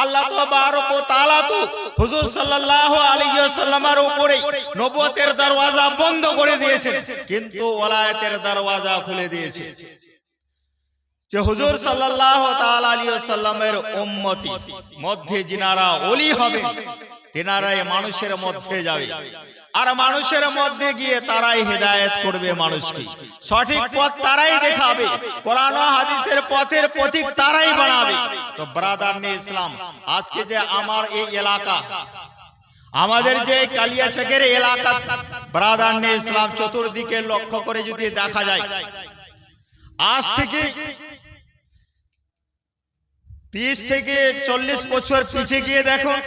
আল্লাহ তাবারক ওয়া তাআলা তো হুজুর সাল্লাল্লাহু আলাইহি ওয়াসাল্লামের উপরে নবুয়তের দরওয়াজা বন্ধ করে দিয়েছেন, কিন্তু ওলায়াতের দরওয়াজা খুলে দিয়েছেন। যে হুজুর সাল্লাল্লাহু তাআলা আলাইহি ওয়াসাল্লামের উম্মতি মধ্যে যিনারা ওলি হবে, তিনারাই মানুষের মধ্যে যাবে, আর মানুষের মধ্যে গিয়ে তারাই হেদায়েত করবে, মানুষকে সঠিক পথ তারাই দেখাবে, কোরআন ও হাদিসের পথের পথিক তারাই বানাবে। তো ব্রাদারনে ইসলাম, আজকে যে আমার এই এলাকা, আমাদের যে কালিয়াচকের এলাকা, ব্রাদারনে ইসলাম চতুর্দিকে লক্ষ্য করে যদি দেখা যায়, আজ থেকে 30 থেকে 40 বছর পিছিয়ে গিয়ে দেখুন,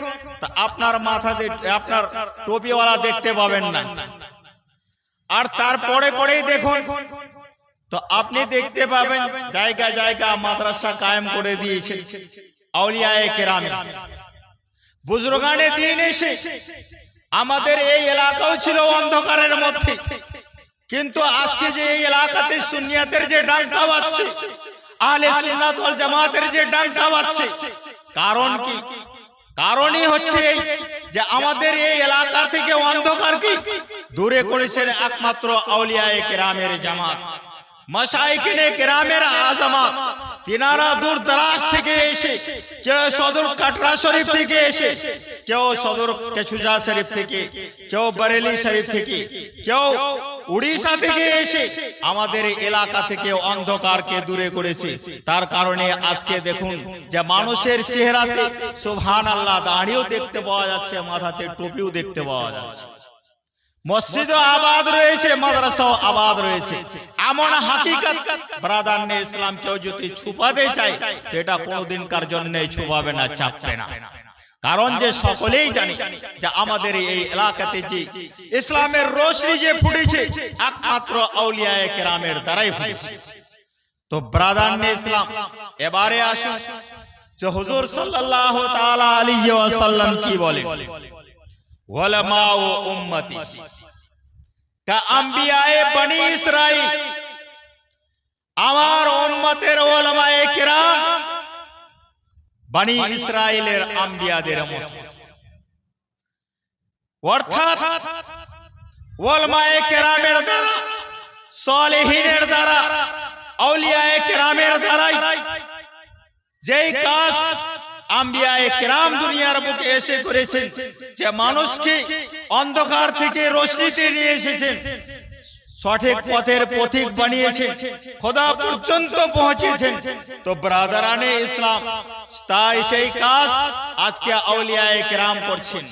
তা আপনার মাথাতে আপনার টুপিওয়ালা দেখতে পাবেন না। আর তারপরে পরেই দেখুন, তো আপনি দেখতে পাবেন জায়গা জায়গা মাদ্রাসা কায়েম করে দিয়েছেন আউলিয়ায়ে কেরাম, বুজুর্গানে দিন এসে। আমাদের এই এলাকাও ছিল অন্ধকারের মধ্যে, কিন্তু আজকে যে এই এলাকাতে সুন্নিয়াতের যে ডাঙ্কা বাজছে, আহলে সুন্নাত ওয়াল জামাতের যে ডাঙ্কা বাজছে, কারণ কি? কারণই হচ্ছে যে আমাদের এই এলাকা থেকে অন্ধকারকে দূরে করেছেন একমাত্র আউলিয়ায়ে কেরামের জামাত, মাশায়েখিনে কেরামের আজমাত। তিনারা দূর দরাজ থেকে এসে, কেউ সদর কাটরা শরীফ থেকে এসে, কেউ সদর কেশুজা শরীফ থেকে, কেউ বরেলি শরীফ থেকে, কেউ উড়িষ্যা থেকে এসে আমাদের এলাকা থেকে অন্ধকারকে দূরে করেছে। তার কারণে আজকে দেখুন যে মানুষের চেহারাতে সুবহানাল্লাহ দাড়িও দেখতে পাওয়া যাচ্ছে, মাথাতে টুপিও দেখতে পাওয়া যাচ্ছে, মসজিদও আবাদ রয়েছে, মাদ্রাসাও আবাদ রয়েছে। এমন হাকিকত ব্রাদারনে ইসলাম কেউ যদি ছুপাতে চায়, এটা কোনোদিনকার জন্য ছুপাবে না, চাপবে না। কারণ যে সকলেই জানি যে আমাদের এই এলাকাতে যে ইসলামের রোশনি যে ফুটেছে, একমাত্র আউলিয়ায়ে কেরামের দ্বারাই ফুটেছে। তো ব্রাদারনে ইসলাম, এবারে আসুন যে হুজুর সাল্লাল্লাহু তাআলা আলাইহি ওয়াসাল্লাম কি বলেন, ওলামা ও উম্মতি কা আম্বিয়ায়ে বনি ইসরাইল, আমার উম্মতের ওলামায়ে কেরাম বনি ইসরাইলের আম্বিয়াদের মতো। অর্থাৎ ওলামায়ে কেরামের দ্বারা, সালেহিনের দ্বারা, আউলিয়ায়ে কেরামের দ্বারাই যেই কাজ আম্বিয়ায়ে কেরাম দুনিয়ার বুকে এসে করেছেন, যে মানুষকে অন্ধকার থেকে রোশনিতে নিয়ে এসেছেন, সঠিক পথের পথিক বানিয়েছেন, খোদা পর্যন্ত পৌঁছেছেন। তো ব্রাদারানে ইসলাম, তাই সেই কাজ আজকে আউলিয়ায়ে কেরাম করছেন,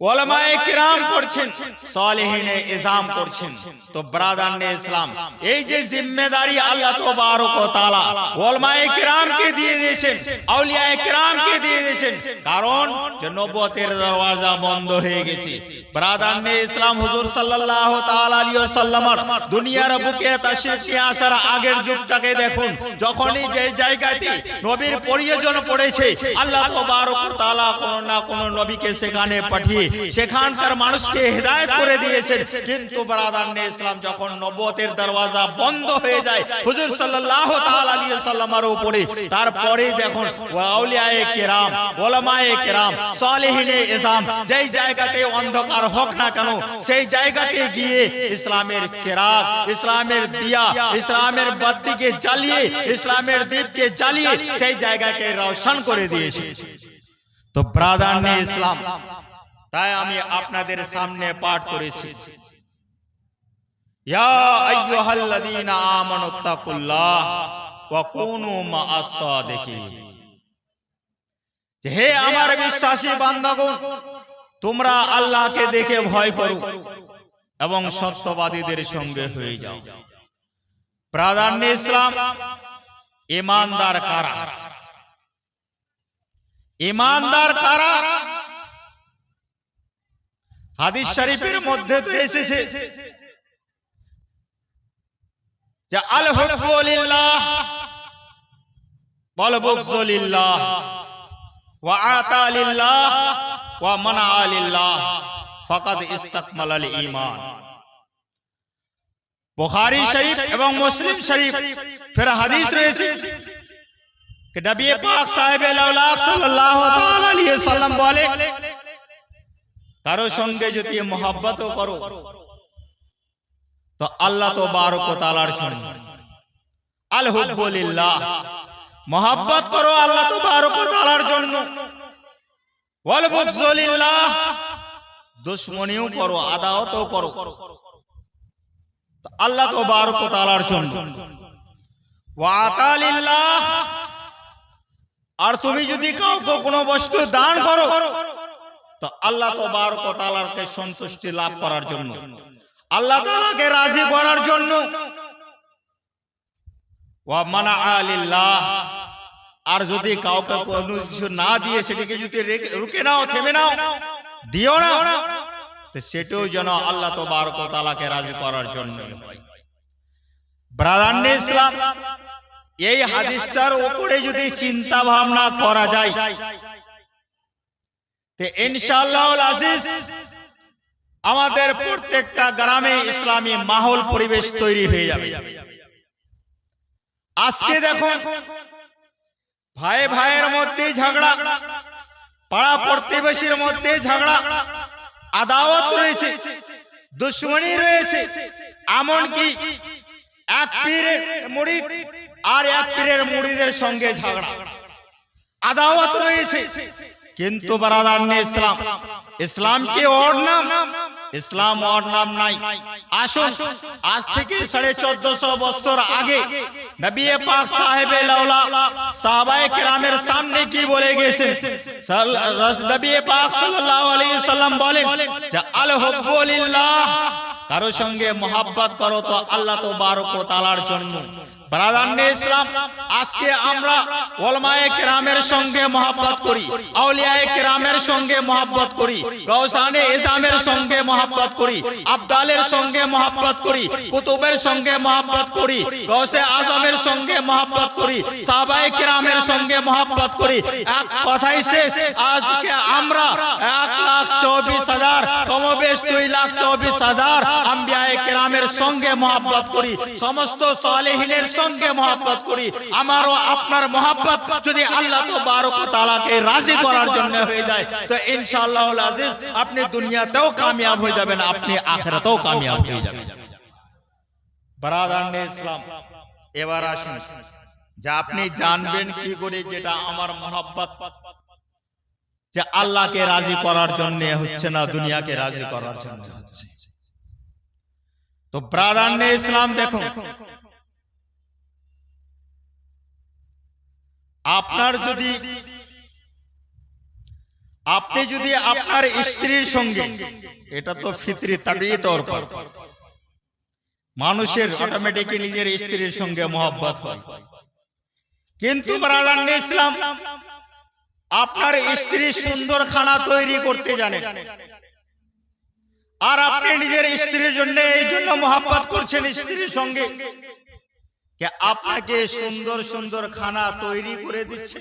ওলামায়ে কেরাম করছেন, সালেহিনে ইজাম করছেন। তো ব্রাদারনে ইসলাম, এই যে জিম্মেদারি আল্লাহ তাবারক ওয়া তাআলা ওলামায়ে কেরামকে দিয়ে দিয়েছেন, আউলিয়ায়ে কেরামকে দিয়ে দিয়েছেন, কারণ যে নবুয়তের দরওয়াজা বন্ধ হয়ে গেছে। ব্রাদারনে ইসলাম, হুজুর সাল্লাল্লাহু তাআলা আলাইহি ওয়াসাল্লাম দুনিয়ার বুকে তাশরীফ নিয়ে আসার আগের যুগটাকে দেখুন, যখনই যে জায়গাতে নবীর প্রয়োজন পড়েছে, আল্লাহ তাবারক ওয়া তাআলা কোন না কোন নবীকে সেখানে পাঠিয়ে সেখানকার মানুষকে হেদায়েত করে দিয়েছেন। কিন্তু ব্রাদারনে ইসলাম, যখন নবুয়তের দরওয়াজা বন্ধ হয়ে যায় হুজুর সাল্লাল্লাহু তাআলা আলাইহি ওয়াসাল্লামের উপরে, তারপরে দেখুন আউলিয়ায়ে কেরাম, ওলামায়ে কেরাম, সালেহিনে ইজাম যেই জায়গাতে অন্ধকার হোক না কেন, সেই জায়গাতে গিয়ে ইসলামের চিরাগ, ইসলামের দিয়া, ইসলামের বাতিকে জ্বালিয়ে, ইসলামের দীপকে জ্বালিয়ে সেই জায়গাকে রওশন করে দিয়েছে। তো ব্রাদারনে ইসলাম, তাই আমি আপনাদের সামনে পাঠ করেছি, ইয়া আইয়ুহাল্লাযীনা আমানুত্তাকুল্লাহ ওয়া কুনু মা'আস সাদিকিন, হে আমার বিশ্বাসী বান্দাগণ, তোমরা আল্লাহকে দেখে ভয় করো এবং সত্যবাদীদের সঙ্গে হয়ে যাও। ব্রাদারনে ইসলাম, ঈমানদার কারা? ঈমানদার কারা? হাদিস শরীফের মধ্যে তো এসেছে যে আল হুব্বু লিল্লাহ ওয়াল বুগযু লিল্লাহ ওয়া আতা লিল্লাহ ওয়া মানা লিল্লাহ ফাকাদ ইস্তাকমালাল ঈমান। বুখারী শরীফ এবং মুসলিম শরীফ ফির হাদিস রয়েছে कि नबी पाक साहिब औलाद सल्लल्लाहु সাল্লাম বলে কারো সঙ্গে যদি মোহাব্বত করো তো আল্লাহ তাবারক ওয়া তাআলার জন্য, আল হুব্বু লিল্লাহ, মোহাব্বত করো আল্লাহ তাবারক ওয়া তাআলার জন্য, ওয়াল বুগযু লিল্লাহ, দুশমনিও করো, আদাওয়াতও করো আল্লাহ তাবারক ওয়া তাআলার জন্য, ওয়া আতা লিল্লাহ, আর তুমি যদি কাউকে কোনো বস্তু দান করো তো আল্লাহ তাবারক ওয়া তাআলার সন্তুষ্টি লাভ করার জন্য, আল্লাহ তাআলাকে রাজি করার জন্য, ওয়া মানাআ লিল্লাহ, আর যদি কাউকে কোনো কিছু না দিয়ে সেটাকে যদি রুকে নাও, থেমে নাও, দিও না, তো সেটাও যেন আল্লাহ তাবারক ওয়া তাআলাকে রাজি করার জন্য। ব্রাদার ইসলাম, এই হাদিসটার উপরে যদি চিন্তা ভাবনা করা যায় তো ইনশাআল্লাহুল আজিজ আমাদের প্রত্যেকটা গ্রামে ইসলামী মাহৌল পরিবেশ তৈরি হয়ে যাবে। আজকে দেখুন ভাই ভাইয়ের মধ্যে ঝগড়া, পাড়া প্রতিবেশীর মধ্যে ঝগড়া, আদাওয়াত রয়েছে, দুশমনি রয়েছে, এমনকি এক পীরের মুরিদ আর এক পীরের মুরিদের সঙ্গে ঝগড়া, আদাওয়াত রয়েছে। কিন্তু ব্রাদার ইসলাম, ইসলাম কি ওর নাম? ইসলাম ওর নাম নাই। আসুন, আজ থেকে 1450 বছর আগে নবী পাক সাহেবে লাউলা সাহাবায়ে কেরামের সামনে কি বলে গেছেন? নবী পাক সাল্লাল্লাহু আলাইহি সাল্লাম বলেন যে আল হুব্বু লিল্লাহ, কারো সঙ্গে মোহাব্বত করো তো আল্লাহ তাবারক ওয়া তাআলার জন্য। ব্রাদার ইসলাম, আজকে আমরা উলামায়ে কেরামের সঙ্গে মোহাব্বত করি, আউলিয়ায়ে কেরামের সঙ্গে মোহাব্বত করি, গাউসানে ইজামের সঙ্গে মোহাব্বত করি, আবদালের সঙ্গে মোহাব্বত করি, কুতুবের সঙ্গে মোহাব্বত করি, গাউসে আজমের সঙ্গে মোহাব্বত করি, সাহাবায়ে কেরামের সঙ্গে মোহাব্বত করি। এক কথাই শেষ, আজকে আমরা 1,24,000 কমবেশ 2,24,000 আম্বিয়ায়ে কেরামের সঙ্গে মোহাব্বত করি, সমস্ত সালেহিনের সঙ্গে মোহাব্বত করি। আমারও আপনার মোহাব্বত যদি আল্লাহ তাবারক ওয়া তাআলাকে রাজি করার জন্য হয়ে যায় তো ইনশাআল্লাহুল আজিজ আপনি দুনিয়াতেও কামিয়াব হয়ে যাবেন, আপনি আখিরাতেও কামিয়াব হয়ে যাবেন। ব্রাদার ইসলাম, এবার আসুন যে আপনি জানবেন কি করে যেটা আমার মোহাব্বত যে আল্লাহকে রাজি করার জন্য হচ্ছে না, দুনিয়াকে রাজি করার জন্য হচ্ছে। তো ব্রাদার ইসলাম দেখুন, আপনি যদি আপনার স্ত্রীর সঙ্গে, এটা তো ফিতরি তাবিঈ তৌর পর মানুষের অটোমেটিক্যালি নিজের স্ত্রীর সঙ্গে মোহাব্বত হয়, কিন্তু ব্রাদার ইসলাম আপনার স্ত্রী সুন্দর খানা তৈরি করতে জানেন আর আপনি নিজের স্ত্রীর জন্য এই জন্য মোহাব্বত করছেন স্ত্রীর সঙ্গে যে আপনাকে সুন্দর সুন্দর খানা তৈরি করে দিচ্ছে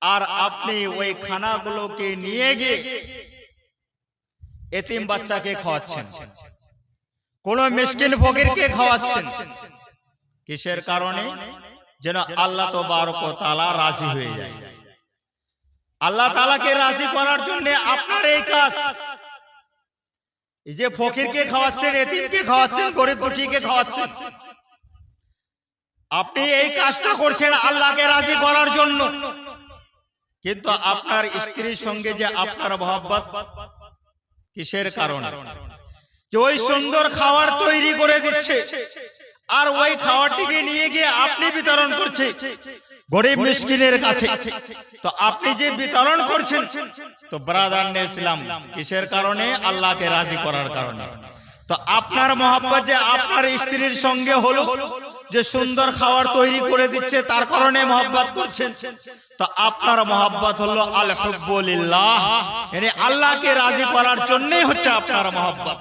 আর আপনি ওই খানাগুলোকে নিয়ে গিয়ে এতিম বাচ্চাকে খাওয়াচ্ছেন, কোন মিসকিন ফকিরকে খাওয়াচ্ছেন। কিসের কারণে? যেন আল্লাহ তাবারক ওয়া তাআলা রাজি হয়ে যায়। আল্লাহ তাআলাকে রাজি করার জন্য আপনার এই কাজ, এই যে ফকিরকে খাওয়াচ্ছেন, এতিমকে খাওয়াচ্ছেন, গরিব দুঃখীকে খাওয়াচ্ছেন, আপনি এই কাজটা করছেন আল্লাহকে রাজি করার জন্য। কিন্তু আপনার স্ত্রীর সঙ্গে যে আপনার মোহাব্বত, কিসের কারণে? যে ওই সুন্দর খাবার তৈরি করে দিচ্ছে আর ওই খাবারটিকে নিয়ে গিয়ে আপনি বিতরণ করছেন গরিব মিসকিনের কাছে। তো আপনি যে বিতরণ করছেন তো ব্রাদার ইসলাম কিসের কারণে? আল্লাহকে রাজি করার কারণে। তো আপনার মোহাব্বত যে আপনার স্ত্রীর সঙ্গে হলো, যে সুন্দর খাবার তৈরি করে দিচ্ছে তার কারণে মোহাব্বত করছেন। তো আপনার মোহাব্বত হলো আল হুব্বু লিল্লাহ, মানে আল্লাহকে রাজি করার জন্যই হচ্ছে আপনার মোহাব্বত।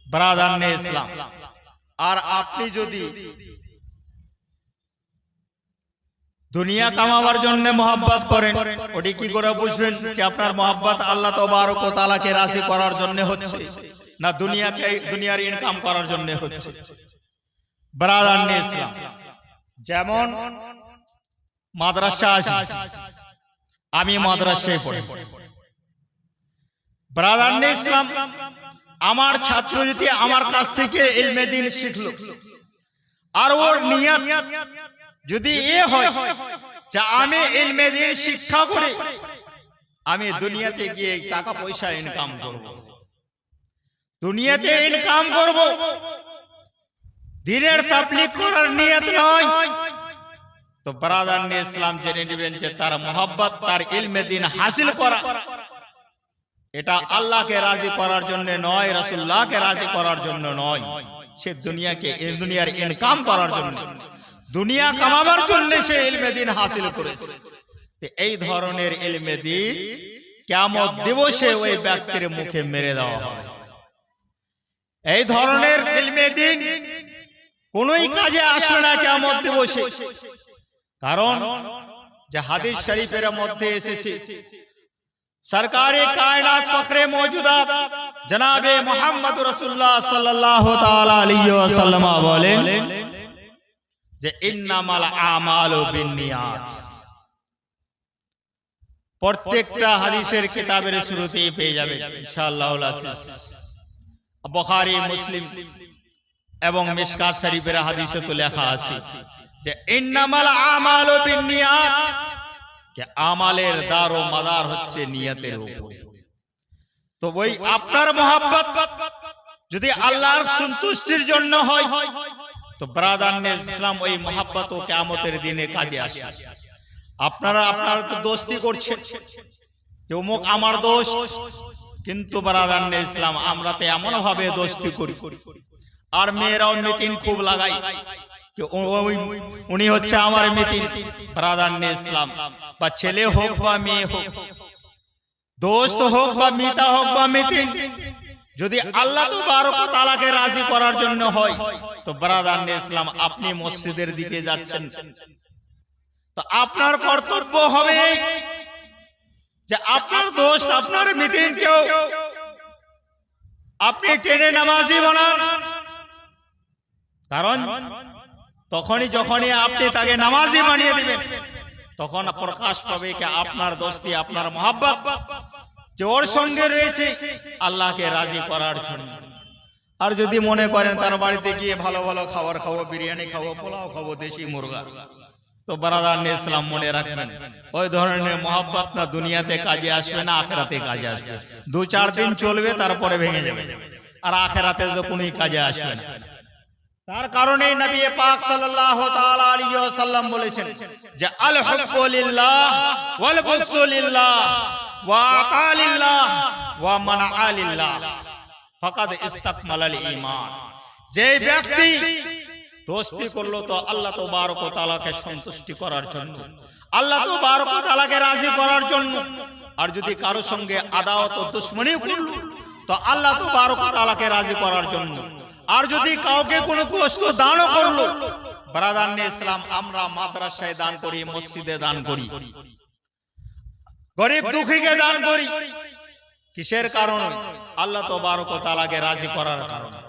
ব্রাদার ইসলাম, আর আপনি যদি দুনিয়া কামাবার জন্য মোহাব্বত করেন, ওটি কি করে বুঝবেন যে আপনার মোহাব্বত আল্লাহ তাবারক ওয়া তাআলাকে রাজি করার জন্য হচ্ছে না দুনিয়ার ইনকাম করার জন্য হচ্ছে? ব্রাদার ইসলাম, যেমন মাদ্রাসা আছে, আমি মাদ্রাসায় পড়ি। ব্রাদার ইসলাম, আমার ছাত্র যদি আমার কাছ থেকে ইলমে দ্বীন শিখলো, আর ওর নিয়ত যদি এ হয় যে আমি ইলমে দ্বীন শিক্ষা করে আমি দুনিয়াতে গিয়ে টাকা পয়সা ইনকাম করব, দুনিয়াতে ইনকাম করব, দ্বীনের তাবলীগ করার নিয়ত নয়, তো ব্রাদার ইসলাম জেনে নেবেন যে তার মোহাব্বত, তার ইলমে দ্বীন হাসিল করা, এটা আল্লাহকে রাজি করার জন্য নয়, রাসূলুল্লাহকে রাজি করার জন্য নয়, সে দুনিয়ার ইনকাম করার জন্য, দুনিয়া কামাবার জন্য সে ইলমে দ্বীন হাসিল করেছে। এই ধরনের ইলমে দ্বীন কিয়ামত দিবসে ওই ব্যক্তির মুখে মেরে দেওয়া হবে। এই ধরনের ইলমে দ্বীন কোনোই কাজে আসবে না কিয়ামত দিবসে, কারণ যে হাদিস শরীফের মধ্যে এসেছে, সরকারে কায়নাত ফখরে মওজুদাত জনাবে মুহাম্মদ রাসূলুল্লাহ সাল্লাল্লাহু তাআলা আলাইহি ওয়াসাল্লাম বলেন যে ইন্নামাল আমালু বিন্নিয়াত। প্রত্যেকটা হাদিসের কিতাবের শুরুতেই পেয়ে যাবেন ইনশাআল্লাহুল আজিজ। বুখারী, মুসলিম এবং মিশকাত শরীফের হাদিসে তো লেখা আছে যে ইন্নামাল আমালু বিন্নিয়াত, যে আমালের দার ও মাদার হচ্ছে নিয়তের উপরে। তো ওই আপনার মহব্বত যদি আল্লাহর সন্তুষ্টির জন্য হয়, তো ব্রাদার ইসলাম ওই মহব্বত ও কিয়ামতের দিনে কাজে আসে। আপনারা তো দোস্তি করছেন যে অমুক আমার দোস্ত, কিন্তু ব্রাদার ইসলাম আমরা তো এমন ভাবে দোস্তি করি, আর মেয়েরাও মিটিং খুব লাগাই, উনি হচ্ছে আমার মিতিন। ব্রাদার ইসলাম, বা ছেলে হোক বা মেয়ে হোক, দোস্ত হোক বা মিতা হোক বা মিতিন, যদি আল্লাহ তাবারক ওয়া তাআলাকে রাজি করার জন্য হয়, তো ব্রাদার ইসলাম আপনি মসজিদের দিকে যাচ্ছেন, তো আপনার কর্তব্য হবে যে আপনার দোস্ত, আপনার মিতিনকেও আপনি টেনে নামাজি বানান। কারণ যখনই আপনি তাকে নামাজি বানিয়ে দিবেন, তখন প্রকাশ পাবে যে আপনার দোস্তি, আপনার মহব্বত যে ওর সঙ্গে রয়েছে আল্লাহকে রাজি করার জন্য। আর যদি মনে করেন তার বাড়িতে গিয়ে ভালো ভালো খাবার খাবো, বিরিয়ানি খাবো, পোলাও খাবো, দেশি মুরগা, তো ব্রাদার ইসলাম মনে রাখবেন ওই ধরনের মহব্বত না দুনিয়াতে কাজে আসবে না, আখিরাতে কাজে আসবে। 2-4 দিন চলবে, তারপরে ভেঙে যাবে, আর আখিরাতে তো কোনোই কাজে আসবে না। তার কারণে নবী পাক সাল্লাল্লাহু তাআলা আলাইহি ওয়াসাল্লাম বলেছেন যে আল হুব্বু লিল্লাহ ওয়াল বুগযু লিল্লাহ ওয়া আতা লিল্লাহ ওয়া মানআ লিল্লাহ ফাকাদ ইসতাকমালাল ঈমান। যে ব্যক্তি দোস্তি করলো তো আল্লাহ তাবারক ওয়া তাআলাকে সন্তুষ্টি করার জন্য, আল্লাহ তাবারক ওয়া তাআলাকে রাজি করার জন্য, আর যদি কারো সঙ্গে আদাওয়াত ও দুশমনি করলো তো আল্লাহ তাবারক ওয়া তাআলাকে রাজি করার জন্য, আর যদি কাউকে কোনো বস্তু দানও করলো, ব্রাদার ইসলাম আমরা মাদ্রাসায় দান করি, মসজিদে দান করি, গরিব দুঃখীকে দান করি, কিসের কারণে? আল্লাহ তাবারক ওয়া তাআলাকে রাজি করার কারণে।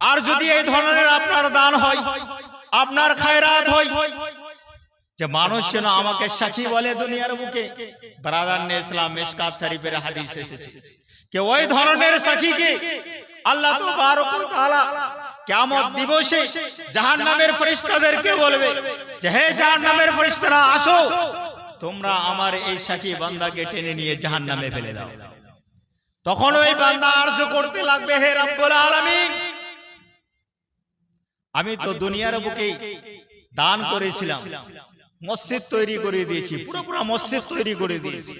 আর যদি এই ধরনের আপনার দান হয়, আপনার খায়রাত হয়, যে মানুষ যেন আমাকে সাক্ষী বলে দুনিয়ার বুকে, ব্রাদার ইসলাম মিশকাত শরীফের হাদিস এসেছে যে ওই ধরনের সাক্ষীকে আল্লাহ তাবারক ওয়া তাআলা কিয়ামত দিবসে জাহান্নামের ফেরেশতাদেরকে বলবে যে হে জাহান্নামের ফেরেশতারা, আসো তোমরা আমার এই সাক্ষী বান্দাকে টেনে নিয়ে জাহান্নামে ফেলে দাও। তখন ওই বান্দা আরজ করতে লাগবে, হে রব্বুল আলামিন, আমি তো দুনিয়ার বুকে দান করেছিলাম, মসজিদ তৈরি করে দিয়েছি, পুরো মসজিদ তৈরি করে দিয়েছি,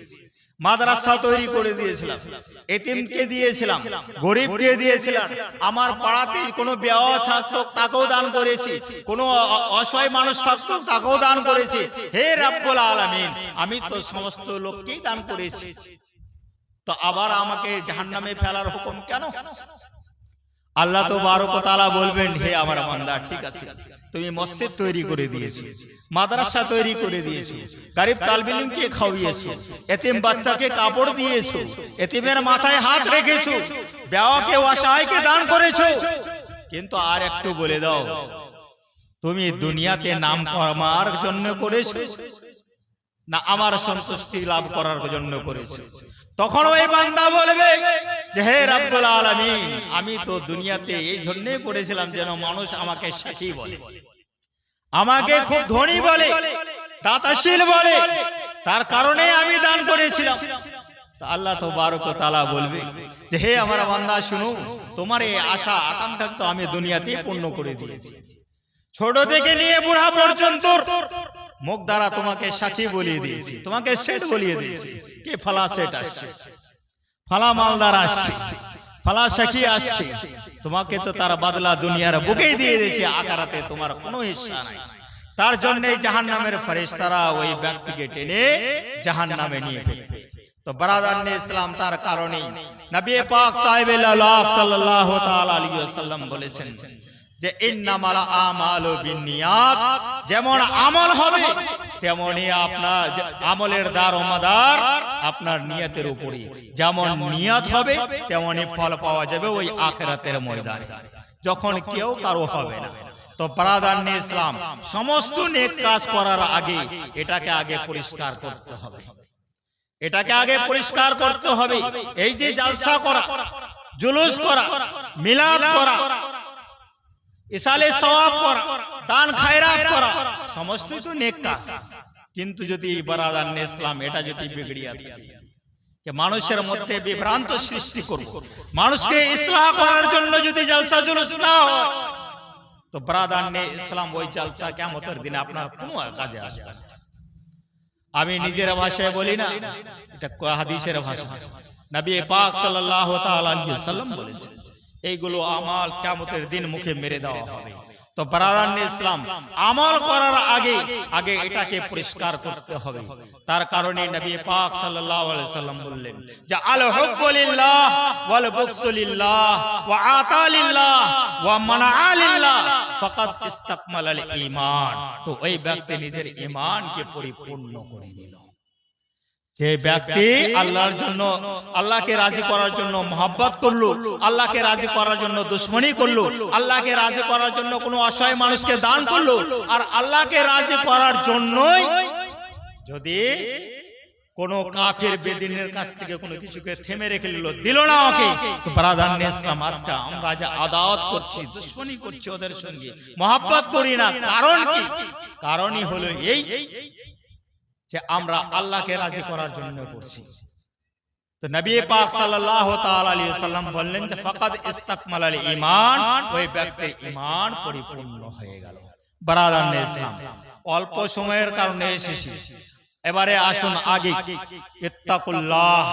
মাদ্রাসা তৈরি করে দিয়েছিলাম, এতিমকে দিয়েছিলাম, গরিবকে দিয়েছিলাম, আমার পাড়াতে কোনো বিয়াহ থাকতো তাকেও দান করেছি, কোনো অসহায় মানুষ থাকতো তাকেও দান করেছি। হে রব্বুল আলামিন, আমি তো সমস্ত লোককেই দান করেছি, তো আবার আমাকে জাহান্নামে ফেলার হুকুম কেন? আল্লাহ তাবারক ওয়া তাআলা বলবেন, হে আমার বান্দা, ঠিক আছে, তুমি মসজিদ তৈরি করে দিয়েছো, মাদ্রাসা তৈরি করে দিয়েছো, গরিব তালিব ইলমকে খাওয়িয়েছো, এতিম বাচ্চাকে কাপড় দিয়েছো, এতিমের মাথায় হাত রেখেছো, বেওয়াকে অসহায়কে দান করেছো, কিন্তু আর একটু বলে দাও, তুমি দুনিয়াতে নাম কামার জন্য করেছো না আমার সন্তুষ্টি লাভ করার জন্য করেছে। তখন ওই বান্দা বলবে যে হে রব্বুল আলামিন, আমি তো দুনিয়াতে এই জন্যই করেছিলাম যেন মানুষ আমাকে সাক্ষী বলে, আমাকে খুব ধনী বলে, দাতাশীল বলে, তার কারণে আমি দান করেছিলাম। আল্লাহ তাবারক ওয়া তাআলা বলবে যে হে আমার বান্দা শুনো, তোমার এই আশা আকাঙ্ক্ষা তো আমি দুনিয়াতে পূর্ণ করে দিয়েছি। ছোট থেকে নিয়ে বুড়া পর্যন্ত মুখ দ্বারা তোমাকে সাক্ষী বলিয়ে দিয়েছি, তোমাকে সেট বলিয়ে দিয়েছি। কে ফালা সেট আসছে, ফালা মালদার আসছে, ফালা সাক্ষী আসছে, তোমাকে তো তার বদলা দুনিয়ার বুকেই দিয়ে দিয়েছে, আখিরাতে তোমার কোনো হিস্সা নাই। তার জন্য জাহান্নামের ফেরেশতারা ওই ব্যক্তিকে টেনে জাহান্নামে নিয়ে ফেলবে। তো ব্রাদারনে ইসলাম, তার কারণে নবী পাক সাল্লাল্লাহু তাআলা আলাইহি ওয়াসাল্লাম বলেছেন যে ইন্নামাল আমালু বিন্নিয়াত, যেমন আমল হবে তেমনি আপনার আমলের দারোমদার আপনার নিয়তের উপরে, যেমন নিয়ত হবে তেমনি ফল পাওয়া যাবে ওই আখিরাতের ময়দানে, যখন কেউ কারো হবে না। তো ব্রাদারনে ইসলাম, সমস্ত নেক কাজ করার আগে এটাকে আগে পরিষ্কার করতে হবে, এটাকে আগে পরিষ্কার করতে হবে। এই যে জালসা করা, জুলুস করা, মিলাদ করা, ইসালে সওয়াব করা, দান খায়রাত করা, সমস্তই তো নেক কাজ। কিন্তু যদি ব্রাদারনে ইসলাম এটা যদি বিগড়িয়া থাকে, যে মানুষের মধ্যে বিভ্রান্ত সৃষ্টি করব, মানুষকে ইসলাহ করার জন্য যদি জালসা জুলুস না হয়, তো ব্রাদারনে ইসলাম ওই জালসা কিয়ামতের দিনে আপনার কোনো কাজে আসবে না। আমি নিজের ভাষায় বলি না, এটা হাদিসের ভাষা। নবী পাক সাল্লাল্লাহু তাআলা আলাইহি ওয়াসাল্লাম বলেছেন এইগুলো আমল কিয়ামতের দিন মুখে মেরে দেওয়া হবে। তো ব্রাদারনে ইসলাম, আমল করার আগে আগে এটাকে পরিষ্কার করতে হবে। তার কারণে নবী পাক সাল্লাল্লাহু আলাইহি ওয়াসাল্লাম বললেন যে আল হুব্বু লিল্লাহ ওয়াল বুগযু লিল্লাহ ওয়া আতা লিল্লাহ ওয়া মানাআ লিল্লাহ ফাকাদ ইসতাকমালাল ঈমান। তো ওই ব্যক্তি নিজের ঈমানকে পরিপূর্ণ করে নিল। যে ব্যক্তি আল্লাহর জন্য, আল্লাহকে রাজি করার জন্য মহব্বত করলো, আল্লাহকে রাজি করার জন্য দুশমনি করলো, আল্লাহকে রাজি করার জন্য কোনো অসহায় মানুষকে দান করলো, আর আল্লাহকে রাজি করার জন্যই যদি কোনো কাফের বেদিনের কাছ থেকে কোনো কিছুকে থেমে রেখে দিল না ওকে, তো ব্রাদারনে ইসলাম, আজকে আমরা যা আদাওয়াত করছি, দুশমনি করছি ওদের সঙ্গে, মহব্বত করি না, কারণ কি? কারণই হলো এই যে আমরা আল্লাহকে রাজি করার জন্য করছি। তো নবী পাক সাল্লাল্লাহু তাআলা আলাইহি ওয়াসাল্লাম বললেন যে ফাকাদ ইসতাকমালাল ঈমান, ওই ব্যক্তির ঈমান পরিপূর্ণ হয়ে গেল। ব্রাদারনে ইসলাম, অল্প সময়ের কারণে এসেছি, এবারে আসুন আগে ইত্তাকুল্লাহ,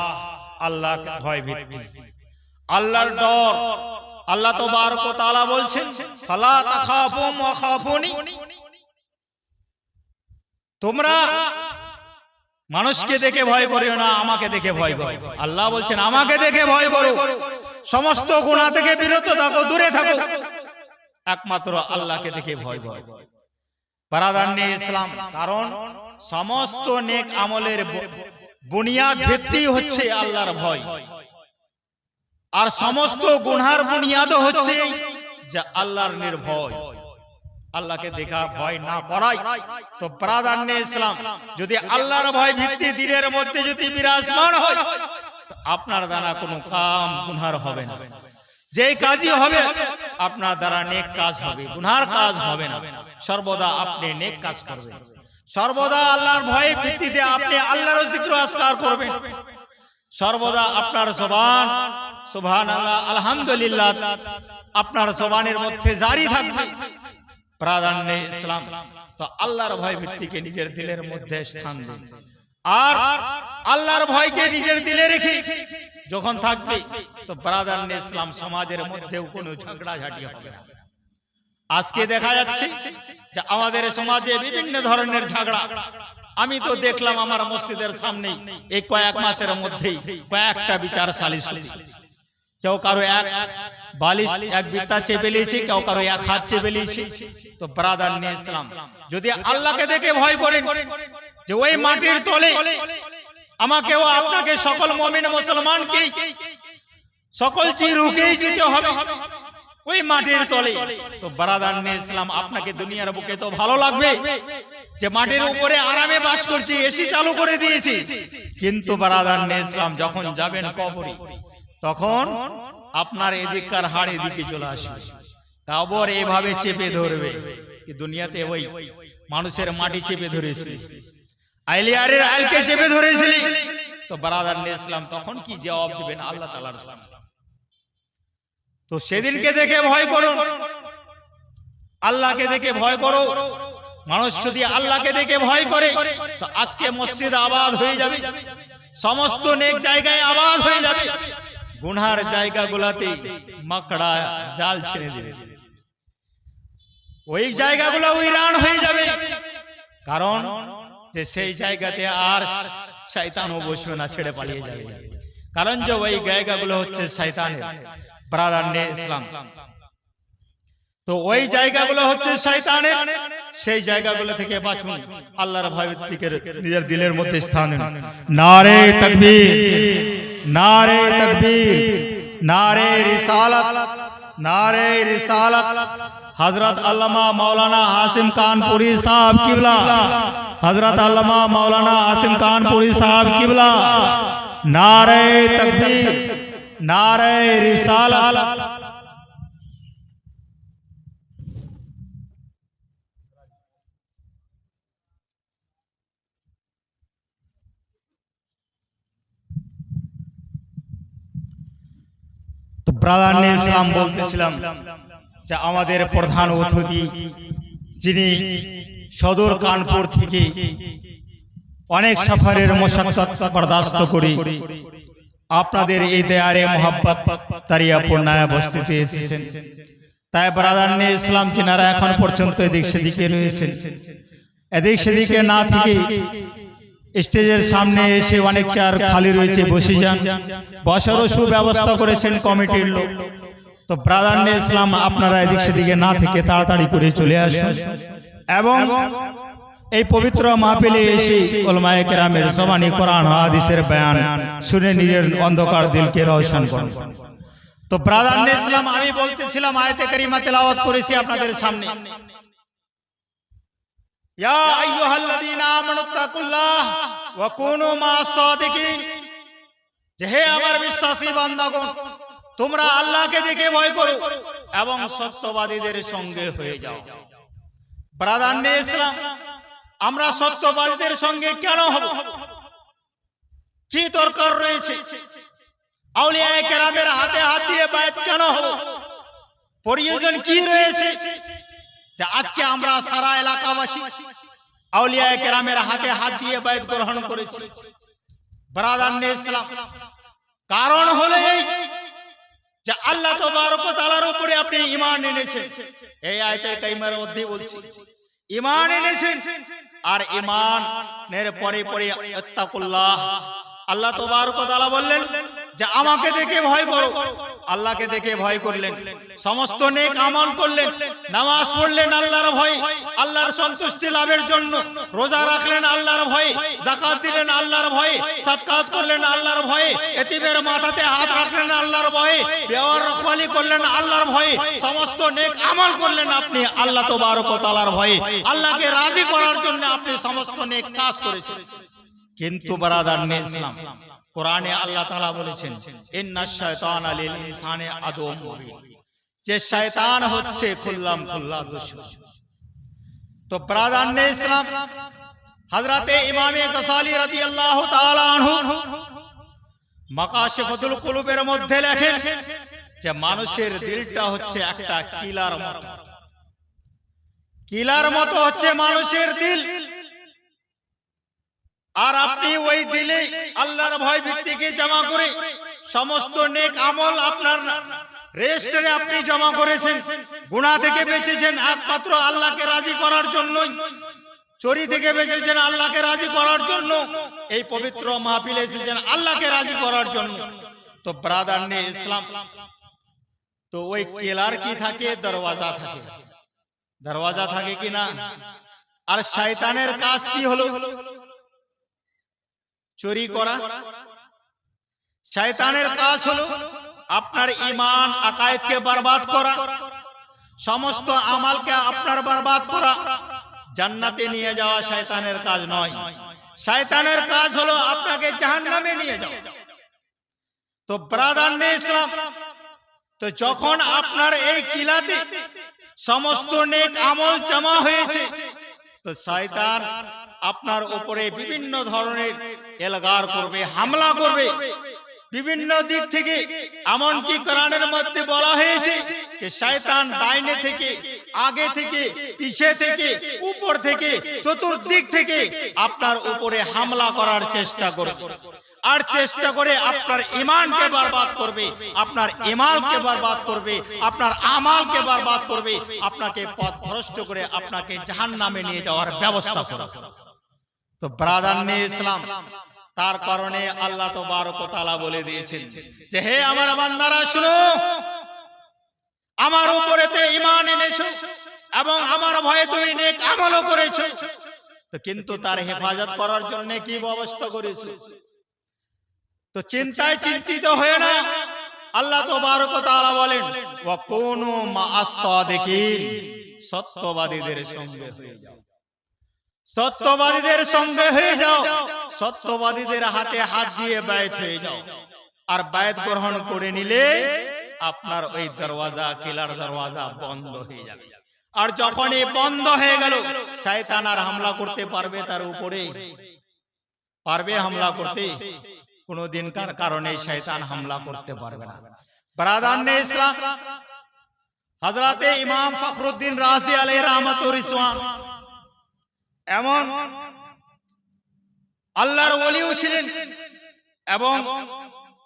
আল্লাহর ভয় ভীতি, আল্লাহর ডর। আল্লাহ তাবারক ওয়া তাআলা বলছেন ফালা তাখাফু ওয়া খাফুনি, তোমরা মানুষকে দেখে ভয় করিও না, আমাকে দেখে ভয় করো। আল্লাহ বলছেন আমাকে দেখে ভয় করো, সমস্ত গুনাহ থেকে বিরত থাকো, দূরে থাকো, একমাত্র আল্লাহকে দেখে ভয় করো। ব্রাদারনে ইসলাম, কারণ সমস্ত নেক আমলের বুনিয়াদ ভিত্তি হচ্ছে আল্লাহর ভয়, আর সমস্ত গুনার বুনিয়াদও হচ্ছে যে আল্লাহর নির্ভয়, আল্লাহকে দেখা ভয় না করাই। তো ব্রাদারনে ইসলাম, যদি আল্লাহর ভয় ভিত্তি দিলের মধ্যে যদি বিরাজমান হয়, তো আপনার দ্বারা কোনো কাম গুনার হবে না। যেই কাজই হবে আপনার দ্বারা নেক কাজ হবে, গুনার কাজ হবে না। সর্বদা আপনি নেক কাজ করবেন, সর্বদা আল্লাহর ভয়ে ভিত্তিতে আপনি আল্লাহর জিকির আজকার করবেন, সর্বদা আপনার জবান সুবহানাল্লাহ আলহামদুলিল্লাহ আপনার জবানের মধ্যে জারি থাকবে। ব্রাদারনে ইসলাম, তো আল্লাহর ভয় ভিত্তিকে নিজের দিলের মধ্যে স্থান দিন, আর আল্লাহর ভয়কে নিজের দিলে রেখে যখন থাকবে, তো ব্রাদারনে ইসলাম, সমাজের মধ্যেও কোনো ঝগড়াঝাটি হবে না। আজকে দেখা যাচ্ছে যে আমাদের সমাজে বিভিন্ন ধরনের ঝগড়া। আমি তো দেখলাম আমার মসজিদের সামনে এই কয়েক মাসের মধ্যেই কয়েকটা বিচার সালিশ হয়েছে। কেউ কারো এক বালিশ, এক বিত্তা চেপে নিয়েছে, কেউ কারো এক হাত চেপে নিয়েছে। তো ব্রাদারনে ইসলাম, যদি আল্লাহকে দেখে ভয় করেন যে ওই মাটির তলে আমাকেও আপনাকে সকল মুমিন মুসলমানকে সকল চির রুখেই যেতে হবে ওই মাটির তলে, তো ব্রাদারনে ইসলাম, আপনাকে দুনিয়ার বুকে তো ভালো লাগবে, যে মাটির উপরে আরামে বাস করছি, এসি চালু করে দিয়েছি, কিন্তু বারাদার ইসলাম যখন যাবেন কবরে তখন আপনার এদিককার হাড় এদিকে চলে আসবে, কবর এভাবে চেপে ধরবে। দুনিয়াতে ওই মানুষের মাটি চেপে ধরেছিল, আইলিয়ারের আইলকে চেপে ধরেছিল, তো বারাদার ইসলাম তখন কি জবাব দিবেন আল্লাহ তাআলার সামনে? তো সেদিনকে দেখে ভয় করুন, আল্লাহকে দেখে ভয় করো। মানুষ যদি আল্লাহকে দেখে ভয় করে তো আজকে মসজিদ আবাদ হয়ে যাবে, সমস্ত নেক জায়গায় আবাদ হয়ে যাবে, গুনার জায়গাগুলোতে মাকড়া জাল ছেড়ে দেবে, ওই জায়গাগুলো উইরান হয়ে যাবে। কারণ যে সেই জায়গাতে আর শয়তানও বসবে না, ছেড়ে পালিয়ে যাবে। কারণ যে ওই জায়গাগুলো হচ্ছে শয়তানের। ব্রাদার ইসলাম, তো ওই জায়গাগুলো হচ্ছে শয়তানের, সেই জায়গাগুলো থেকে বাঁচুন, আল্লাহর ভয় থেকে নিজের দিলের মধ্যে স্থান দিন। নারে তাকবীর, নারে তাকবীর, নারে রিসালাত, নারে রিসালাত। হযরত আল্লামা মাওলানা হাশিম কানপুরি সাহেব কিবলা, হযরত আল্লামা মাওলানা হাশিম কানপুরি সাহেব কিবলা। নারে তাকবীর, নারে রিসালাত। তো ব্রাদার ইসলাম বলতেছিলাম যে আমাদের প্রধান অতিথি যিনি সদর কানপুর থেকে অনেক সফরের মশাক্কত বরদাস্ত করে আপনাদের এই দেয়ারে মোহাব্বত তারিয়াপুর নয়া বস্তিতে এসেছেন, তাই ব্রাদার ইসলাম যিনারা এখন পর্যন্ত এদিক সেদিকে রয়েছেন, এদিক সেদিকে না থেকে স্টেজের সামনে এসে অনেক চেয়ার খালি রয়েছে, বসে যান, বসারও সুব্যবস্থা করেছেন কমিটির লোক। তো ব্রাদার ইসলাম আপনারা এদিক সেদিকে না থেকে তাড়াতাড়ি করে চলে আসুন এবং এই পবিত্র মাহফিলে এসে উলামায়ে কেরামের জবানি কোরআন হাদিসের বয়ান শুনে নিজের অন্ধকার দিলকে রওশন করুন। তো ব্রাদার ইসলাম, আমি বলতেছিলাম আয়াতে কারিমা তেলাওয়াত করেছি আপনাদের সামনে, ইয়া আইয়ুহাল্লাযীনা আমানুত্তাকুল্লাহ ওয়া কুনু মা'আস সাদিকিন, যে হে আমার বিশ্বাসী বান্দাগণ, তোমরা আল্লাহকে দেখে ভয় করো এবং সত্যবাদীদের সঙ্গে হয়ে যাও। ব্রাদার ইসলাম, আমরা সত্যবাদীদের সঙ্গে কেন হব? কি দরকার রয়েছে? আউলিয়ায়ে কেরামের হাতে হাত দিয়ে বায়াত কেন হব? প্রয়োজন কি রয়েছে যে আজকে আমরা সারা এলাকাবাসী আউলিয়ায়ে কেরামের হাতে হাত দিয়ে বায়াত গ্রহণ করেছি? ব্রাদার ইসলাম, কারণ হলো এই যে আল্লাহ তাবারক ওয়া তাআলার উপরে আপনি ঈমান এনেছেন। এই আয়াতের কারিমার মধ্যে বলছি ঈমান এনেছেন, আর ঈমানের পরে পরে ইত্তাকুল্লাহ, আল্লাহ তাবারক ওয়া তাআলা বললেন যে আমাকে দেখে ভয় করো, আল্লাহকে দেখে ভয় করলেন, সমস্ত নেক আমল করলেন, নামাজ পড়লেন আল্লাহর ভয়ে, আল্লাহর সন্তুষ্টি লাভের জন্য, রোজা রাখলেন আল্লাহর ভয়ে, যাকাত দিলেন আল্লাহর ভয়ে, সাদকাত করলেন আল্লাহর ভয়ে, এতিমের মাথাতে হাত রাখলেন আল্লাহর ভয়ে, বেওয়ার রখওয়ালি করলেন আল্লাহর ভয়ে, সমস্ত নেক আমল করলেন আপনি আল্লাহ তাবারক ওয়া তাআলার ভয়ে, আল্লাহকে রাজি করার জন্য আপনি সমস্ত নেক কাজ করেছেন। কিন্তু ব্রাদার ইসলাম, কোরআনে আল্লাহ তাআলা বলেছেন ইন্নাশ শায়তানা লিল ইনসানি আদুউম মুবিন, যে শয়তান হচ্ছে খুল্লাম খুল্লা দুশমন। তো ব্রাদার ইসলাম, হযরতে ইমামে গসালি রাদিয়াল্লাহু তাআলা আনহু মাকাশিফুল কুলুবের মধ্যে লেখেন যে মানুষের দিলটা হচ্ছে একটা কিলার মতো, কিলার মতো হচ্ছে মানুষের দিল। আর আপনি ওই দিলে আল্লাহর ভয় ভিত্তিকে জমা করে সমস্ত নেক আমল আপনার রেজিস্টারে আপনি জমা করেছেন, গুনাহ থেকে বেঁচেছেন একমাত্র আল্লাহকে রাজি করার জন্য, চুরি থেকে বেঁচেছেন আল্লাহকে রাজি করার জন্য, এই পবিত্র মাহফিলে এসেছেন আল্লাহকে রাজি করার জন্য। তো ব্রাদার ইসলাম, তো ওই কেলার কি থাকে? দরওয়াজা থাকে, দরওয়াজা থাকে কি না? আর শয়তানের কাজ কি হলো? চুরি করা। শয়তানের কাজ হলো আপনার ঈমান আকায়েদকে বরবাদ করা, সমস্ত আমলকে আপনার বরবাদ করা, জান্নাতে নিয়ে যাওয়া শয়তানের কাজ নয়, শয়তানের কাজ হলো আপনাকে জাহান্নামে নিয়ে যাওয়া। তো ব্রাদার নে ইসলাম, তো যখন আপনার এই কিলাতে সমস্ত নেক আমল জমা হয়েছে, তো শয়তান আপনার উপরে বিভিন্ন ধরনের এলগার করবে, হামলা করবে বিভিন্ন দিক থেকে। এমনকি কোরআনের মধ্যে বলা হয়েছে যে শয়তান ডাইনে থেকে, আগে থেকে, পিছে থেকে, উপর থেকে, চতুর্দিক থেকে আপনার উপরে হামলা করার চেষ্টা করবে, আর চেষ্টা করে আপনার ঈমানকে বরবাদ করবে, আপনার ঈমানকে বরবাদ করবে, আপনার আমালকে বরবাদ করবে, আপনাকে পথভ্রষ্ট করে আপনাকে জাহান্নামে নিয়ে যাওয়ার ব্যবস্থা করবে। তো ব্রাদার নে ইসলাম, তার কারণে আল্লাহ তাবারক ওয়া তাআলা বলে দিয়েছেন যে হে আমার বান্দারা শুনো, আমার উপরেতে ঈমান এনেছো এবং আমার ভয়ে তুমি নেক আমলও করেছো, তো কিন্তু তার হেফাজত করার জন্য কি ব্যবস্থা করেছো? তো চিন্তায় চিন্তিত হয়ে না, আল্লাহ তাবারক ওয়া তাআলা বলেন ওয়া কুনু মা'আস সাদিকিন, সত্যবাদীদের সঙ্গে হয়ে যাও, সত্যবাদীদের সঙ্গে হয়ে যাও, সত্যবাদীদের হাতে হাত দিয়ে বায়াত হয়ে যাও। আর বায়াত গ্রহণ করে নিলে আপনার ওই দরওয়াজা, কিলার দরওয়াজা বন্ধ হয়ে যাবে। আর যখন এই বন্ধ হয়ে গেল, শয়তান আর হামলা করতে পারবে তার উপরে? পারবে হামলা করতে? কোনদিনকার কারণে শয়তান হামলা করতে পারবে না। ব্রাদার নে ইসলাম, হযরতে ইমাম ফখরুদ্দিন রাজি আলাইহি রাহমাতুর রিজওয়ান এমন আল্লাহর ওলিও ছিলেন এবং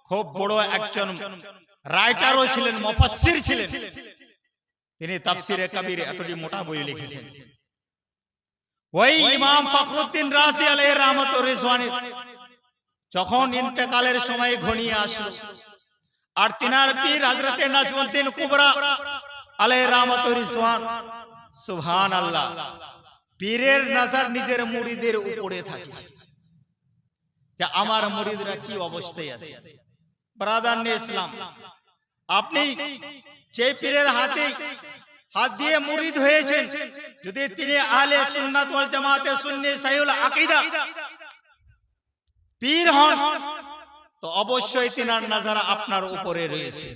খুব বড় একজন রাইটারও ছিলেন, মুফাসসির ছিলেন। তিনি তাফসিরে কবির এতটি মোটা বই লিখেছেন। ওই ইমাম ফখরুদ্দিন রাজি আলাইহি রাহমাতুর রিজওয়ানের যখন ইন্তেকালের সময় ঘনিয়ে আসলো, আর তিনার পীর হযরতে নাজমুদ্দিন কুবরা আলাইহি রাহমাতুর রিজওয়ান, সুবহানাল্লাহ, পীরের নজর নিজের মুরিদের উপরে থাকে যে আমার মুরিদরা কি অবস্থায় আছে। ব্রাদার নে ইসলাম, আপনি যে পীরের হাতে হাত দিয়ে মুরিদ হয়েছেন, যদি তিনি আহলে সুন্নাত ওয়াল জামাতে সুন্নি সহিহুল আকীদা পীর হন, তো অবশ্যই তিনার নজর আপনার উপরে রয়েছে।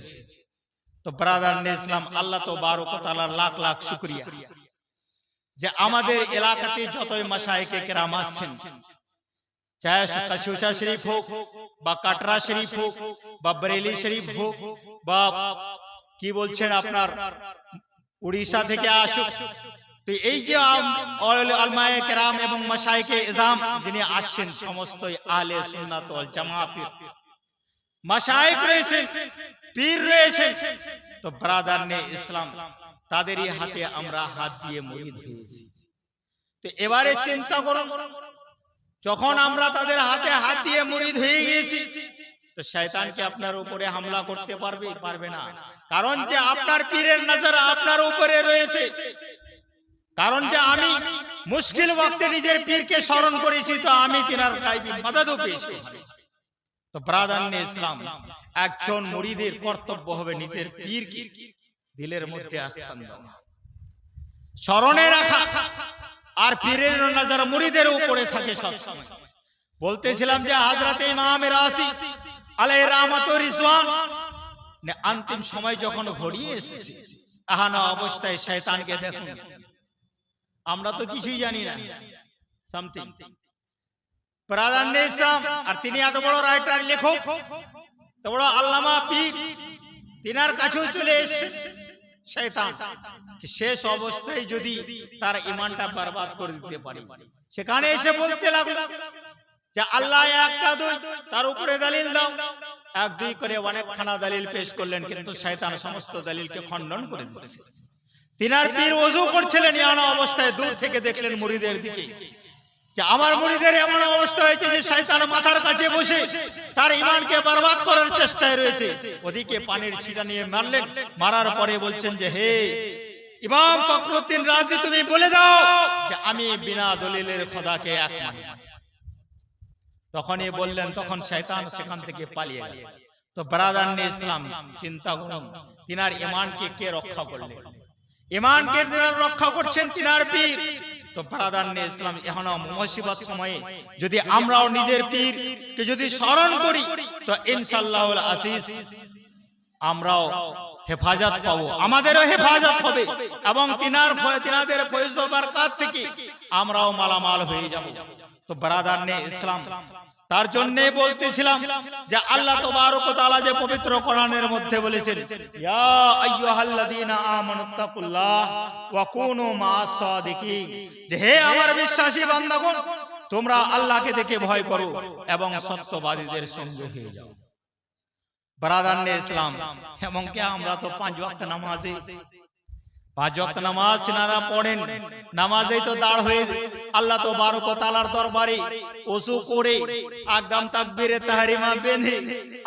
তো ব্রাদার নে ইসলাম, আল্লাহ তাবারক ওয়া তাআলার লাখ লাখ শুকরিয়া যে আমাদের এলাকাতে যতই মাশায়েখে কেরাম আছেন, চাহে কচুচা শরীফ হোক বা কাটরা শরীফ হোক বা বরেলি শরীফ হোক বা কি বলছেন আপনার উড়িষ্যা থেকে আসুক, তো এই যে উলামায়ে কেরাম এবং মাশায়েখে ইজাম যিনি আসছেন, সমস্তই আহলে সুন্নাত ওয়াল জামাতের মাশায়েখ রয়েছেন, পীর রয়েছেন। তো ব্রাদার নে ইসলাম, তাদেরই হাতে আমরা হাত দিয়ে মুরিদ হয়েছি। তো এবারে চিন্তা করুন, যখন আমরা তাদের হাতে হাত দিয়ে মুরিদ হয়ে গিয়েছি, তো শয়তান কি আপনার উপরে হামলা করতে পারবে? পারবে না। কারণ যে আপনার পীরের নজর আপনার উপরে রয়েছে, কারণ যে আমি মুশকিল ওয়াক্তে নিজের পীরকে স্মরণ করেছি, তো আমি তিনার গায়বী মদদও পেয়েছি। তো ব্রাদার নে ইসলাম, একজন মুরিদের কর্তব্য হবে নিজের পীরকে দিলের মধ্যে আস্থান দেওয়া, স্মরণে রাখা, আর পীরের নজর মুরিদের উপরে থাকে সব সময়। বলতেছিলাম যে হযরতে ইমাম রাসি আলাইহি রাহমাতুর রিজওয়ান अंतिम समय যখন ঘড়িয়ে এসেছে আহানা অবস্থায় শয়তানকে দেখুন আমরা তো কিছুই জানি না সামথিং প্রাধান্য ইসলাম আর তিনি এত বড় রাইটার লেখক তো বড় আল্লামা পীর তিনার কাছেও চলে এসেছে শয়তান শেষ অবস্থায় যদি তার ঈমানটা বরবাদ করে দিতে পারে সেখানে এসে বলতে লাগলো যে আল্লাহ একটা দুই তার উপরে দলিল দাও এক দুই করে অনেকখানা দলিল পেশ করলেন কিন্তু শয়তান সমস্ত দলিলকে খণ্ডন করে দিয়েছে তিনার পীর ওযু করছিলেন ইয়ানা অবস্থায় দূর থেকে দেখলেন মুরিদের দিকে যে আমার মুরিদের এমন অবস্থা হয়েছে যে শয়তান মাথার কাছে বসে তার ঈমানকে বরবাদ করার চেষ্টায় রয়েছে ওদিকে পানির ছিটা নিয়ে মারলেন মারার পরে বলছেন যে হে ইমাম ফখরুদ্দিন রাজি তুমি বলে দাও যে আমি বিনা দলিলের খোদাকে এক মানি তখনই বললেন তখন শয়তান সেখান থেকে পালিয়ে গেল তো ব্রাদারনে ইসলাম চিন্তা করুন তিনার ঈমানকে কে রক্ষা করলেন ঈমানকে যারা রক্ষা করছেন তিনার পীর তো ব্রাদার নে ইসলাম এখনো মুসিবত সময়ে যদি আমরাও নিজের পীর কে যদি স্মরণ করি তো ইনশাআল্লাহুল আসিস আমরাও হেফাজত পাবো, আমাদেরও হেফাজত হবে এবং তিনাদের ফয়জ ও বরকত থেকে আমরাও মালামাল হয়ে যাব। তো ব্রাদার নে ইসলাম তার জন্য বলতেছিলাম যে আল্লাহ তাবারক ওয়া তাআলা যে পবিত্র কোরআনের মধ্যে বলেছেন, ইয়া আইয়ুহাল্লাযীনা আমানুত্তাকুল্লাহ ওয়া কুনু মা'আস সাদিকিন, যে হে আমার বিশ্বাসী বান্দাগণ তোমরা আল্লাহকে দেখে ভয় করো এবং সত্যবাদীদের সঙ্গে হয়ে যাও। ব্রাদার নে ইসলাম এবং কে আমরা তো 5 ওয়াক্ত নামাজে 5 ওয়াক্ত নামাজ সিনারা পড়েন, নামাজেই তো দাঁড় হয়ে আল্লাহ তাবারক ওয়া তাআলার দরবারে ওযু করে একদম তাকবীরে তাহরিমা বেঁধে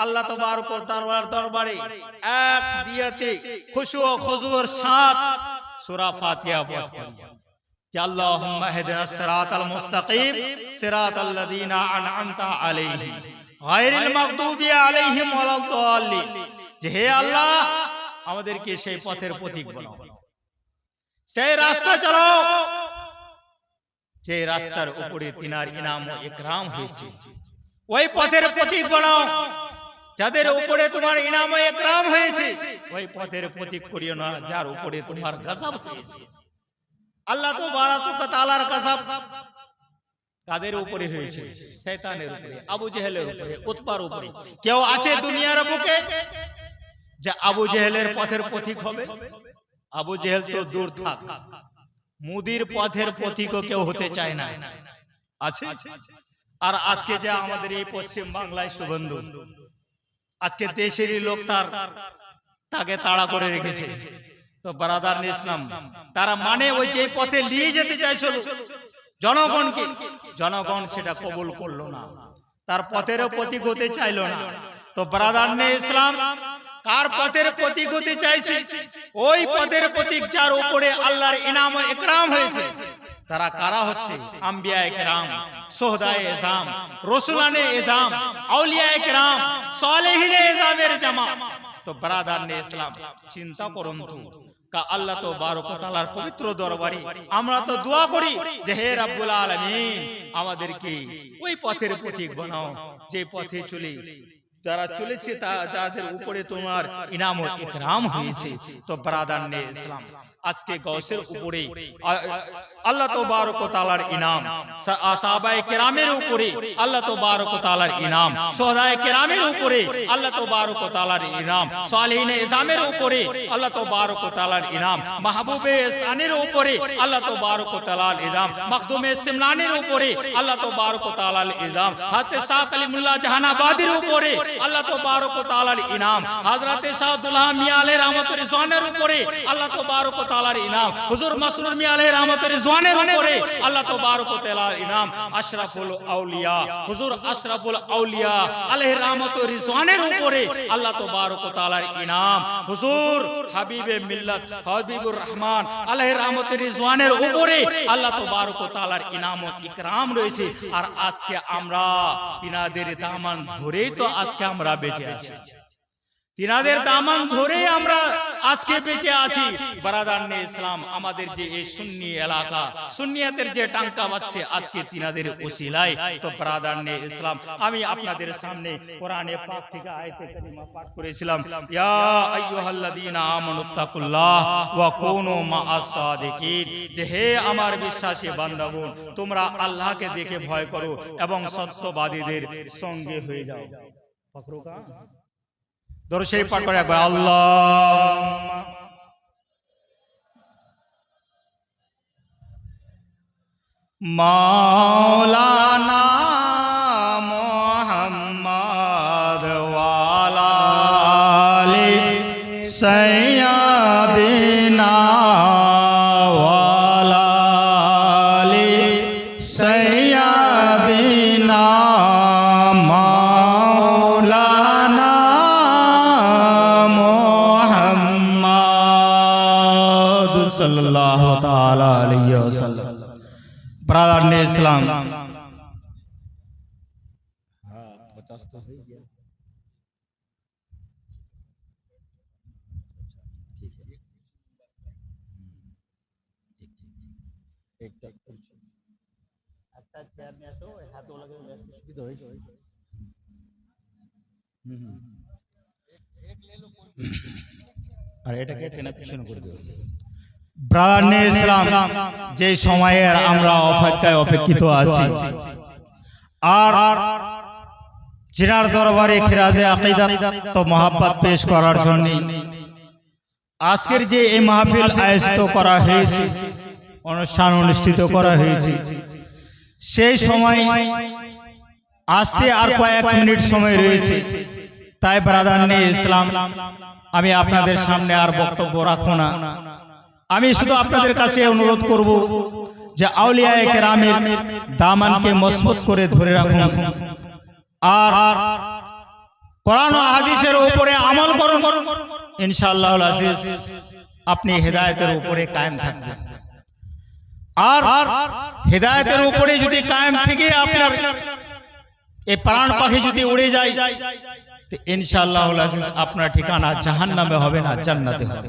আল্লাহ তাবারক ওয়া তাআলার দরবারে এক দিয়াতে খুশু ও খুজুর সাথ সূরা ফাতিহা পড়েন যে আল্লাহুম্মা ইহদিনাস সিরাতাল মুস্তাকিম সিরাতাল্লাযীনা আন'আমতা আলাইহিম গায়রিল মাগদুবি আলাইহিম ওয়ালাদ-দাল্লিন, যে হে আল্লাহ আমাদেরকে সেই পথের পথিক বানাও, সেই রাস্তা চালাও যে রাস্তার উপরে তিনার ইনাম ও ইকরাম হয়েছে, ওই পথের পথিক বানাও যাদের উপরে তোমার ইনাম ও ইকরাম হয়েছে, ওই পথের পথিক করিও না যার উপরে তোমার গজব হয়েছে। আল্লাহ তাবারক ওয়া তাআলার গজব কাদের উপরে হয়েছে? শয়তানের উপরে, আবু জেহেলের উপরে, উতবার উপরে। কেউ আছে দুনিয়ার বুকে যে আবু জেহেলের পথের পথিক হবে? আবু জেহেল তো দূর থাক, মুদির পথের পথিকও কেউ হতে চায় না, আছে? আর আজকে যে আমাদের এই পশ্চিম বাংলায় শুভেন্দু, আজকে দেশেরই লোক তাকে তাড়া করে রেখেছে। তো ব্রাদার ইসলাম তারা মানে ওই যে পথে নিয়ে যেতে চাইছিল জনগণকে, জনগণ সেটা কবুল করলো না, তার পথেরও প্রতীক হতে চাইলো না। তো ব্রাদার ইসলাম কার পথের প্রতীক হতে চাইছে? ওই পথের প্রতীক যার উপরে আল্লাহর ইনাম ও ইকরাম হয়েছে। তারা কারা হচ্ছে? আম্বিয়ায়ে কেরাম, সোহদায়ে এজাম, রসুলানে এজাম, আউলিয়ায়ে কেরাম, সালেহিনে এজামের জামা। তো ব্রাদার ইসলাম চিন্তা করুন তো, আল্লাহ তাবারক ওয়া তাআলার পবিত্র দরবারে আমরা তো দোয়া করি যে হে রব্বুল আলামিন আমাদেরকে ওই পথের প্রতীক বানাও যে পথে চলে যারা চলেছে যাদের উপরে তোমার ইনাম ও ইকরাম হয়েছে। তো ব্রাদার নে ইসলাম আজকে গৌসের উপরে আল্লাহ তাবারক ওয়া তাআলার ইনাম, সাহাবায়ে কেরামের উপরে আল্লাহ তাবারক ওয়া তাআলার ইনাম, শুহাদায়ে কেরামের উপরে আল্লাহ তাবারক ওয়া তাআলার ইনাম, সালেহিনে ইজামের উপরে আল্লাহ তাবারক ওয়া তাআলার ইনাম, মাহবুবে ইসলামের উপরে আল্লাহ তাবারক ওয়া তাআলার ইনাম, মখদুমে সিমলানের উপরে আল্লাহ তাবারক ওয়া তাআলার ইনাম, হাতে শাহ কালিমুল্লাহ জাহানাবাদীর উপরে আল্লাহ তাবারক ওয়া তাআলার ইনাম, হযরতে শাহ আব্দুল্লাহ মিয়া আলাইহির রহমতুর রিজওয়ানের উপরে আল্লাহ তাবারক ওয়া তাআলার ইনাম, হুজুর মাসরুর মিয়া আলাইহির রহমতুর রিজওয়ানের উপরে আল্লাহ তাবারক ওয়া তাআলার ইনাম, আশরাফুল আউলিয়া হুজুর আশরাফুল আউলিয়া আলাইহির রহমতুর রিজওয়ানের উপরে আল্লাহ তাবারক ওয়া তাআলার ইনাম, হুজুর হাবিবে মিল্লাত হাবিবুর রহমান আলাইহির রহমতুর রিজওয়ানের উপরে আল্লাহ তাবারক ওয়া তাআলার ইনাম ও ইকরাম রয়েছে। আর আজকে আমরা তিনাদের দামান ধরেই তো আজকে আমরা বেঁচে আছি, তিনাদের দামান ধরে আমরা আজকে বেঁচে আছি। ব্রাদার নে ইসলাম আমাদের যে এই সুন্নি এলাকা, সুন্নিয়াতের যে টাঙ্কা বাজছে আজকে তিনাদের ওসিলায়। তো ব্রাদার নে ইসলাম আমি আপনাদের সামনে কোরআনে পাক থেকে আয়াতে কারিমা পাঠ করেছিলাম, ইয়া আইয়ুহাল্লাযীনা আমানুত্তাকুল্লাহ ওয়া কুনু মা'আস সাদিকিন, যে হে আমার বিশ্বাসী বান্দাগণ তোমরা আল্লাহকে দেখে ভয় করো এবং সত্যবাদীদের সঙ্গে হয়ে যাও। পাকরুকা দরুদ শরীফ পাঠ করে একবার আল্লাহুম্মা মাওলানা মুহাম্মদ ওয়া আলা আলি সাইয়্যিদিনা ওয়া আলা আলি সাইয়্যিদিনা মাওলানা মুহাম্মদ সাল্লাল্লাহু তাআলা আলাইহি ওয়াসাল্লাম। ব্রাদার নে ইসলাম একটা চেয়ার নিয়ে আসো, হাতে লাগে সুবিধা হয়েছে। আর এটাকে টেনে পিছনে করে দিও। ব্রাদারনে ইসলাম, যে সময়ের আমরা অপেক্ষায় অপেক্ষিত আছি, আর জিনার দরবারে খিরাজে আকীদাত তো মোহাব্বত পেশ করার জন্য আজকের যে এই মাহফিল আয়োজিত করা হয়েছে, অনুষ্ঠান অনুষ্ঠিত করা হয়েছে, সেই সময় আসতে আর কয়েক মিনিট সময় রয়েছে। তাই ব্রাদারনে ইসলাম, আমি আপনাদের সামনে আর বক্তব্য রাখবো না। আমি শুধু আপনাদের কাছে অনুরোধ করব যে আউলিয়ায়ে কেরামের দামানকে মজবুত করে ধরে রাখুন, আর কোরআন ও হাদিসের উপরে আমল করুন। ইনশাআল্লাহুল আজিজ আপনি হেদায়েতের উপরে কায়েম থাকবেন। আর হেদায়েতের উপরে যদি কায়েম থেকে আপনার এই প্রাণ পাখি যদি উড়ে যায়, তো ইনশাআল্লাহুল আজিজ আপনার ঠিকানা জাহান্নামে হবে না, জান্নাতে হবে।